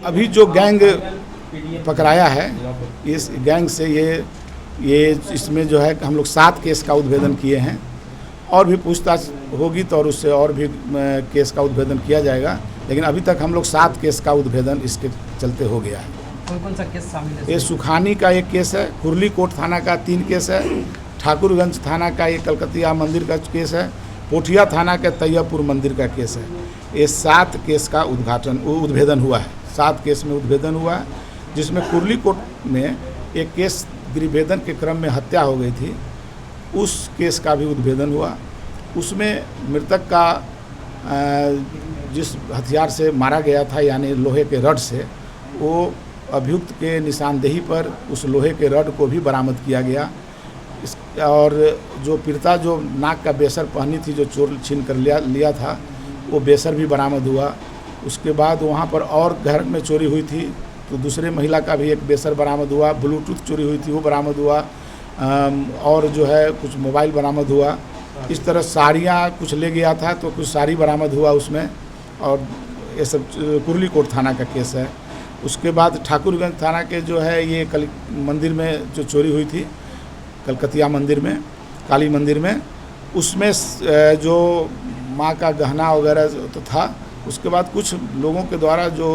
अभी जो गैंग पकड़ाया है, इस गैंग से ये इसमें जो है हम लोग 7 केस का उद्भेदन किए हैं, और भी पूछताछ होगी तो और उससे और भी केस का उद्भेदन किया जाएगा, लेकिन अभी तक हम लोग 7 केस का उद्भेदन इसके चलते हो गया है। कौन सा केस शामिल है? ये सुखानी का एक केस है, कुर्ली कोट थाना का 3 केस है, ठाकुरगंज थाना का एक कलकतिया मंदिर का केस है, पोठिया थाना के तैयबपुर मंदिर का केस है। ये 7 केस का उद्भेदन हुआ है। 7 केस में उद्भेदन हुआ है, जिसमें कुर्ली कोट में एक केस गृहभेदन के क्रम में हत्या हो गई थी, उस केस का भी उद्भेदन हुआ। उसमें मृतक का जिस हथियार से मारा गया था, यानी लोहे के रड से, वो अभियुक्त के निशानदेही पर उस लोहे के रड को भी बरामद किया गया। और जो पीड़िता जो नाक का बेसर पहनी थी, जो चोर छीन कर लिया था, वो बेसर भी बरामद हुआ। उसके बाद वहाँ पर और घर में चोरी हुई थी, तो दूसरे महिला का भी एक बेसर बरामद हुआ। ब्लूटूथ चोरी हुई थी, वो बरामद हुआ। और जो है कुछ मोबाइल बरामद हुआ। इस तरह साड़ियाँ कुछ ले गया था, तो कुछ साड़ी बरामद हुआ उसमें। और ये सब कुर्ली कोट थाना का केस है। उसके बाद ठाकुरगंज थाना के जो है ये मंदिर में जो चोरी हुई थी, कलकतिया मंदिर में, काली मंदिर में, उसमें जो माँ का गहना वगैरह तो था। उसके बाद कुछ लोगों के द्वारा जो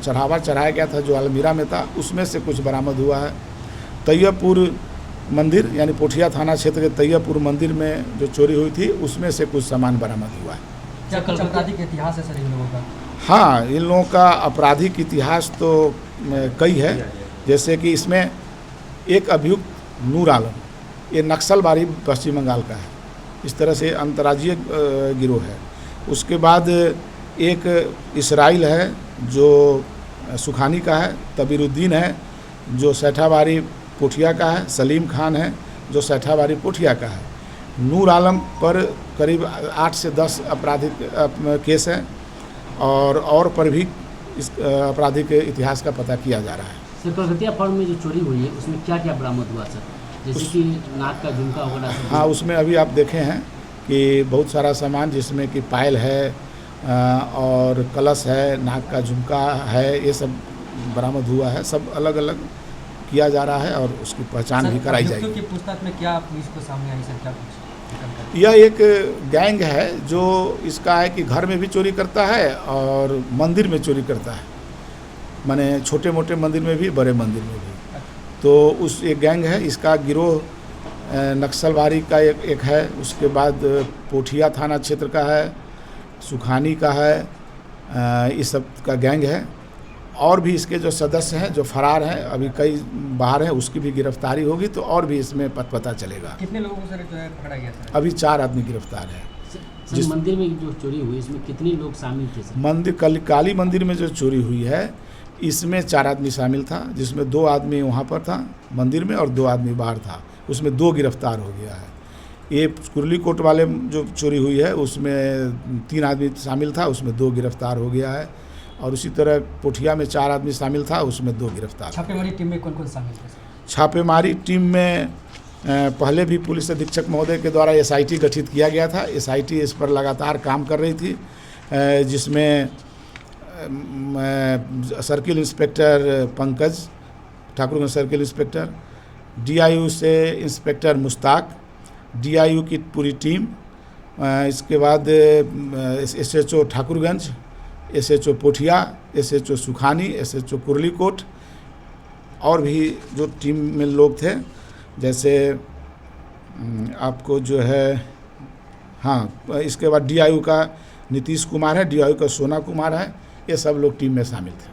चढ़ावा चढ़ाया गया था, जो अलमीरा में था, उसमें से कुछ बरामद हुआ है। तैयबपुर मंदिर यानी पोठिया थाना क्षेत्र के तैयबपुर मंदिर में जो चोरी हुई थी, उसमें से कुछ सामान बरामद हुआ है। क्या आपराधिक इतिहास है सर इन लोगों का? हाँ, इन लोगों का आपराधिक इतिहास तो कई है। जैसे कि इसमें एक अभियुक्त नूर आलम, ये नक्सलबारी पश्चिम बंगाल का है। इस तरह से अंतर्राज्यीय गिरोह है। उसके बाद एक इसराइल है जो सुखानी का है, तबीरुद्दीन है जो सैठाबारी पोठिया का है, सलीम खान है जो सैठाबारी पोठिया का है। नूर आलम पर करीब 8 से 10 आपराधिक केस हैं, और पर भी इस आपराधिक इतिहास का पता किया जा रहा है। सर, कलकतिया फॉर्म में जो चोरी हुई है, उसमें क्या क्या बरामद हुआ सर? जैसे कि नाक का झुमका वगैरह। हाँ, उसमें अभी आप देखे हैं कि बहुत सारा सामान, जिसमें कि पायल है और कलश है, नाक का झुमका है, ये सब बरामद हुआ है। सब अलग अलग किया जा रहा है और उसकी पहचान भी कराई जाएगी। की पूछताछ में क्या पुलिस को सामने आई सर? क्या कुछ? यह एक गैंग है जो इसका है कि घर में भी चोरी करता है और मंदिर में चोरी करता है, माने छोटे मोटे मंदिर में भी, बड़े मंदिर में भी। तो उस एक गैंग है। इसका गिरोह नक्सलबारी का एक है। उसके बाद पोठिया थाना क्षेत्र का है, सुखानी का है, इस सब का गैंग है। और भी इसके जो सदस्य हैं जो फरार हैं, अभी कई बाहर हैं, उसकी भी गिरफ्तारी होगी तो और भी इसमें पता चलेगा। कितने लोगों को सर जो है पकड़ा गया सर? अभी 4 आदमी गिरफ्तार हैं। जिस मंदिर में जो चोरी हुई, इसमें कितने लोग शामिल थे सर? मंदिर काली मंदिर में जो चोरी हुई है, इसमें 4 आदमी शामिल था, जिसमें 2 आदमी वहाँ पर था मंदिर में और 2 आदमी बाहर था। उसमें 2 गिरफ्तार हो गया है। ये कुर्ली कोट वाले जो चोरी हुई है, उसमें 3 आदमी शामिल था, उसमें 2 गिरफ्तार हो गया है। और उसी तरह पोठिया में 4 आदमी शामिल था, उसमें 2 गिरफ्तार। छापेमारी टीम में कौन कौन शामिल थे? छापेमारी टीम में पहले भी पुलिस अधीक्षक महोदय के द्वारा SIT गठित किया गया था। SIT इस पर लगातार काम कर रही थी, जिसमें circle inspector Pankaj, Thakurganj circle inspector, DIU से इंस्पेक्टर मुश्ताक, DIU की पूरी टीम, इसके बाद SHO Thakurganj, SHO Pothia, SHO Sukhani, SHO Kurli Kot, और भी जो टीम में लोग थे, जैसे आपको जो है, हाँ, इसके बाद DIU का नीतीश कुमार है, DIU का सोना कुमार है, ये सब लोग टीम में शामिल थे।